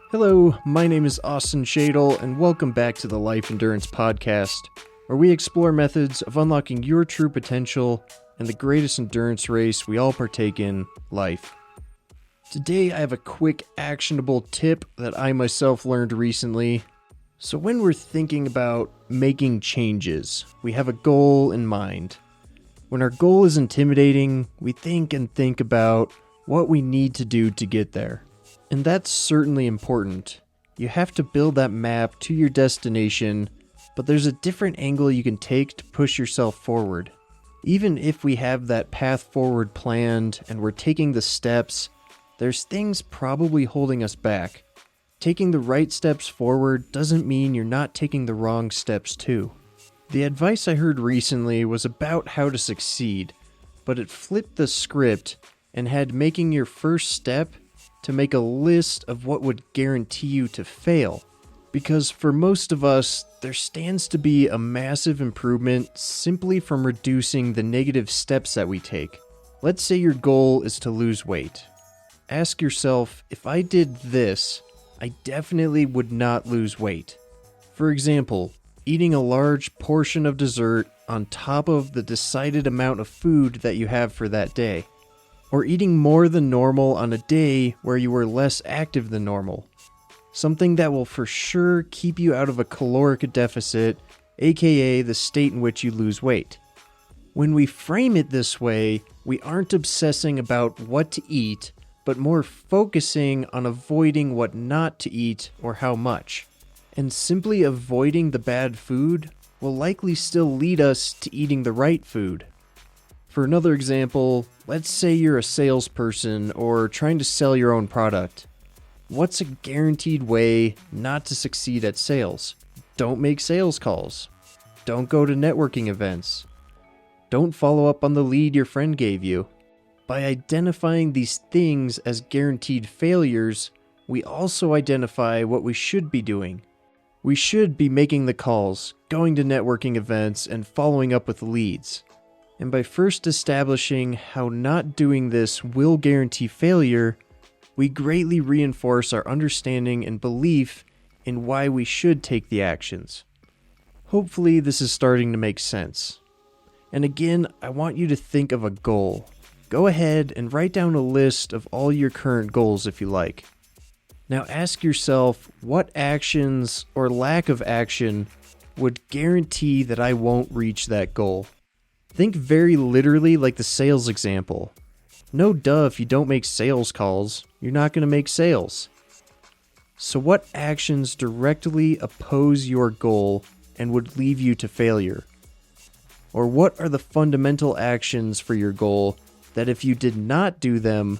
Hello, my name is Austin Shadle, and welcome back to the Life Endurance Podcast, where we explore methods of unlocking your true potential and the greatest endurance race we all partake in, life. Today I have a quick, actionable tip that I myself learned recently. So when we're thinking about making changes, we have a goal in mind. When our goal is intimidating, we think about what we need to do to get there. And that's certainly important. You have to build that map to your destination, but there's a different angle you can take to push yourself forward. Even if we have that path forward planned and we're taking the steps, there's things probably holding us back. Taking the right steps forward doesn't mean you're not taking the wrong steps too. The advice I heard recently was about how to succeed, but it flipped the script and had making your first step to make a list of what would guarantee you to fail. Because for most of us, there stands to be a massive improvement simply from reducing the negative steps that we take. Let's say your goal is to lose weight. Ask yourself, if I did this, I definitely would not lose weight. For example, eating a large portion of dessert on top of the decided amount of food that you have for that day. Or eating more than normal on a day where you were less active than normal. Something that will for sure keep you out of a caloric deficit, aka the state in which you lose weight. When we frame it this way, we aren't obsessing about what to eat, but more focusing on avoiding what not to eat or how much. And simply avoiding the bad food will likely still lead us to eating the right food. For another example, let's say you're a salesperson or trying to sell your own product. What's a guaranteed way not to succeed at sales? Don't make sales calls. Don't go to networking events. Don't follow up on the lead your friend gave you. By identifying these things as guaranteed failures, we also identify what we should be doing. We should be making the calls, going to networking events, and following up with leads. And by first establishing how not doing this will guarantee failure, we greatly reinforce our understanding and belief in why we should take the actions. Hopefully this is starting to make sense. And again, I want you to think of a goal. Go ahead and write down a list of all your current goals if you like. Now ask yourself, what actions or lack of action would guarantee that I won't reach that goal? Think very literally like the sales example. No duh, if you don't make sales calls, you're not going to make sales. So what actions directly oppose your goal and would leave you to failure? Or what are the fundamental actions for your goal that if you did not do them,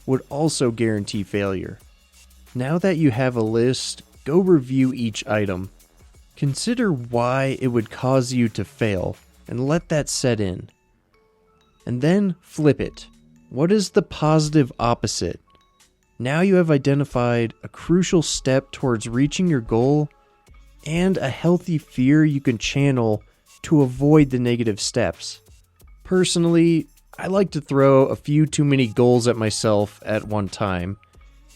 would also guarantee failure? Now that you have a list, go review each item. Consider why it would cause you to fail, and let that set in. And then flip it. What is the positive opposite? Now you have identified a crucial step towards reaching your goal and a healthy fear you can channel to avoid the negative steps. Personally, I like to throw a few too many goals at myself at one time,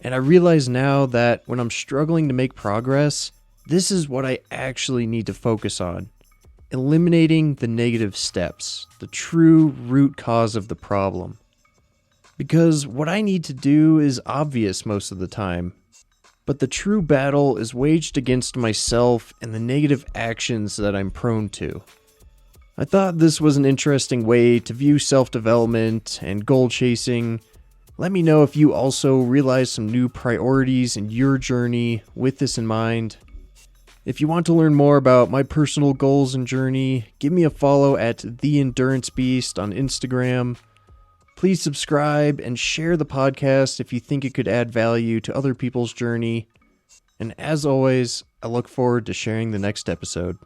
and I realize now that when I'm struggling to make progress, this is what I actually need to focus on. Eliminating the negative steps, the true root cause of the problem. Because what I need to do is obvious most of the time, but the true battle is waged against myself and the negative actions that I'm prone to. I thought this was an interesting way to view self-development and goal chasing. Let me know if you also realize some new priorities in your journey with this in mind. If you want to learn more about my personal goals and journey, give me a follow at The Endurance Beast on Instagram. Please subscribe and share the podcast if you think it could add value to other people's journey. And as always, I look forward to sharing the next episode.